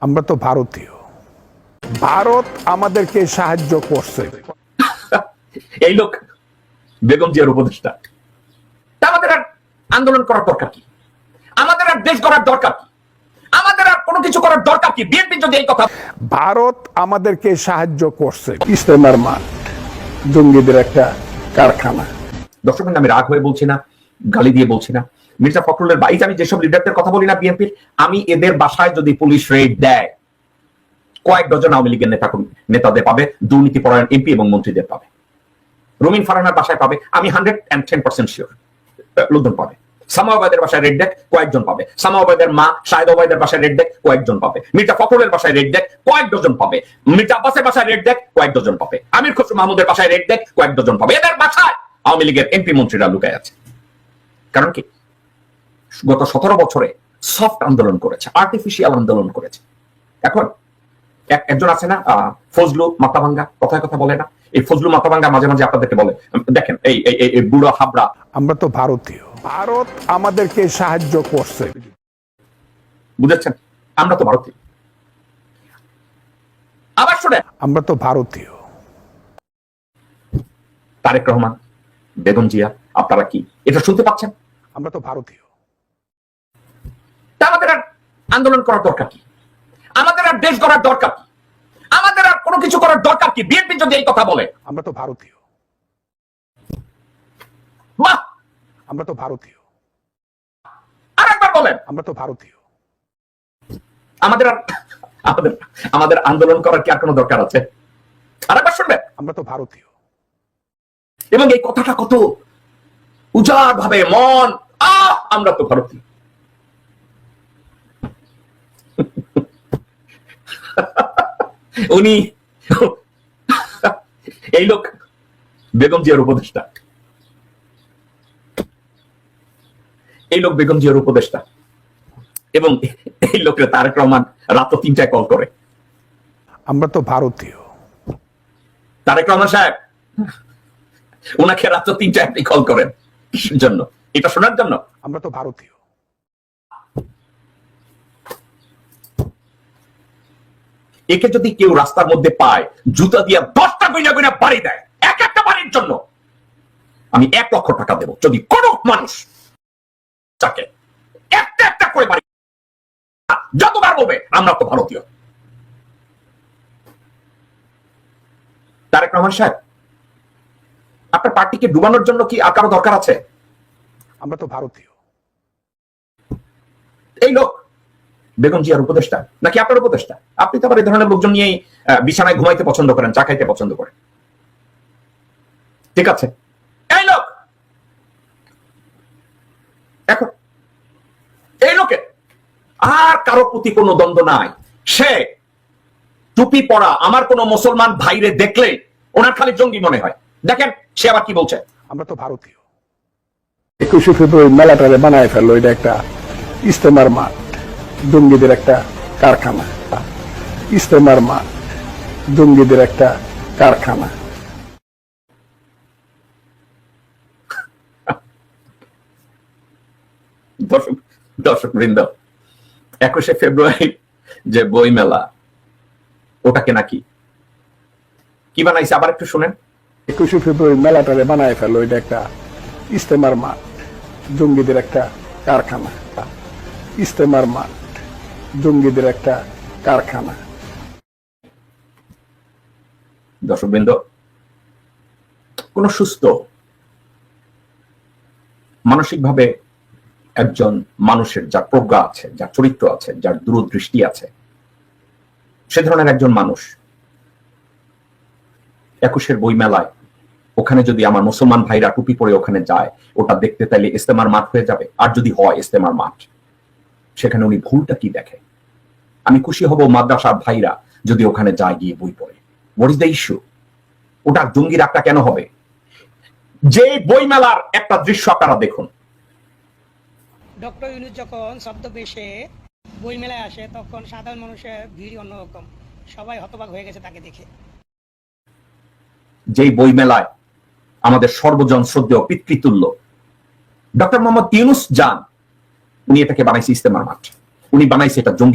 আমরা তো ভারতীয়, ভারত আমাদেরকে সাহায্য করছে। এই লোক বেগম জিয়ার উপদেষ্টা। আমাদের আর আন্দোলন করার দরকার কি? আমাদের আর দেশ গড়ার দরকার কি? আমাদের আর কোনো কিছু করার দরকার কি? বিএনপি যদি এই কথা, ভারত আমাদেরকে সাহায্য করছে। ইস্তেমার মাঠ জঙ্গিদের একটা কারখানা। দর্শক আমি রাগ হয়ে বলছি না, গালি দিয়ে বলছি না। মির্জা ফখরুলের বাইরে আমি যেসব লিডারদের কথা বলি না বিএনপির, আমি এদের বাসায় যদি পুলিশ রেড দেয়, কয়েক ডজন আওয়ামী লীগের নেতাদের পাবে, দুর্নীতি পরায়ণ এমপি এবং মন্ত্রীদের পাবে, রুমিন ফারহানার বাসায় পাবে, আমি 110% শিওর লোকজন পাবে। সামা ওবায়দের বাসায় রেড দেখ কয়েকজন পাবে, সামা ওবায়দের মা শাহেদ ওবায়দের বাসায় রেড দেখ কয়েকজন পাবে, মির্জা ফখরুলের বাসায় রেড দেখ কয়েক ডজন পাবে, মির্জা আব্বাসের বাসায় রেড দেখ কয়েক ডজন পাবে, আমির খসরু মাহমুদের বাসায় রেড দেখ কয়েক ডজন পাবে। এদের বাসায় আওয়ামী লীগের এমপি মন্ত্রীরা লুকায় আছে। কারণ কি? গত 17 বছরে সফট আন্দোলন করেছে, আর্টিফিশিয়াল আন্দোলন করেছে। এখন একজন আছে না ফজলু মাথাভাঙ্গা, কথায় কথা বলে না, এই ফজলু মাথাভাঙ্গা মাঝে মাঝে আপনাদেরকে বলে, দেখেন এই বুড়ো হাবড়া, আমরা তো ভারতীয়, ভারত আমাদেরকে সাহায্য করছে। বুঝেছেন? আমরা তো ভারতীয়। আবার শুনে, আমরা তো ভারতীয়। তারেক রহমান, বেগম জিয়া, আপনারা কি এটা শুনতে পাচ্ছেন? আমরা তো ভারতীয়। আমাদের আর আন্দোলন করার দরকার কি? আমাদের আর দেশ গড়ার দরকার কি? আমাদের আর কোনো কিছু করার দরকার কি? বিএনপি যদি এই কথা বলে, আমরা তো ভারতীয়। বাহ, আমরা তো ভারতীয়। আরেকবার বলেন, আমরা তো ভারতীয়। আমাদের আর আমাদের আন্দোলন করার কি আর কোনো দরকার আছে? আরেকবার শুনবেন, আমরা তো ভারতীয়। এবং এই কথাটা কত উজাড় ভাবে মন, আমরা তো ভারতীয়। উনি এই লোক বেগম জিয়ার উপদেষ্টা। এই লোক বেগম জিয়ার উপদেষ্টা এবং এই লোকের তারেক রহমান রাত 3টায় কল করে। আমরা তো ভারতীয়। তারেক রহমান সাহেব, ওনাকে রাত 3টায় আপনি কল করেন কিসের জন্য? এটা শোনার জন্য? আমরা তো ভারতীয়। একে যদি কেউ রাস্তার মধ্যে পায়, জুতা দিয়ে 10টা গুইনা গুইনা বাড়ি দেয়, এক একটা বাড়ির জন্য আমি 1 লক্ষ টাকা দেব। যদি কোন মানুষ তাকে একটা একটা করে বাড়ি, যতবার বলবে আমরা তো ভারতীয়। তারেক রহমান সাহেব, আপনার পার্টিকে ডুবানোর জন্য কি আর কারো দরকার আছে? আমরা তো ভারতীয়। এই লোক বেগম জিয়ার উপদেষ্টা নাকি আপনার উপদেষ্টা? আপনি তো আবার এই ধরনের লোকজন নিয়েই বিছানায় ঘুমাইতে পছন্দ করেন, চা খাইতে পছন্দ করেন। ঠিক আছে, এই লোক এখন এই লোকে আর কারো প্রতি কোনো দ্বন্দ্ব নাই। সে টুপি পরা আমার কোন মুসলমান ভাইরে দেখলে ওনার খালি জঙ্গি মনে হয়। দেখেন সে আবার কি বলছে, আমরা তো ভারতীয়। 21শে ফেব্রুয়ারি মেলাটারে বানায় ফেললো, এটা একটা ইস্তেমার মাঠ জঙ্গিদের একটা কারখানা। ইস্তেমার মাঠ জঙ্গিদের একটা কারখানা। দর্শক বৃন্দ, 21শে ফেব্রুয়ারি যে বই মেলা, ওটাকে নাকি কি বানাইছে আবার একটু শুনেন। 21শে ফেব্রুয়ারি মেলাটারে বানায় ফেললো, এটা একটা ইস্তেমার মাঠ জঙ্গিদের একটা কারখানা। ইস্তেমার মাঠ জঙ্গিদের একটা কারখানা। দর্শকবৃন্দ, কোন সুস্থ মানসিকভাবে একজন মানুষের যার প্রজ্ঞা আছে, যার চরিত্র আছে, যার দূরদৃষ্টি আছে, সে ধরনের একজন মানুষ 21শের বই মেলায় ওখানে যদি আমার মুসলমান ভাইরা টুপি পরে ওখানে যায়, ওটা দেখতে তাইলে ইস্তেমার মাঠ হয়ে যাবে। আর যদি হয় ইস্তেমার মাঠ, সেখানে উনি ভুলটা কি দেখে? আমি খুশি হব মাদ্রাসার ভাইরা যদি ওখানে যায় গিয়ে বই পড়ে। What is the issue? ওটা জঙ্গির একটা কেন হবে? যে বই মেলার একটা দৃশ্য আপনারা দেখুন। ডক্টর ইউনূস যখন ছদ্মবেশে বই মেলায় আসে, তখন সাধারণ মানুষের ভিড় অন্যরকম, সবাই হতবাক হয়ে গেছে তাকে দেখে। যেই বই মেলায় আমাদের সর্বজন শ্রদ্ধেয় পিতৃতুল্য ডক্টর মোহাম্মদ ইউনূস যান, উনি এটাকে বানাইছে ইস্তেমার মাঠ, উনি বানাইছে এটা জঙ্গি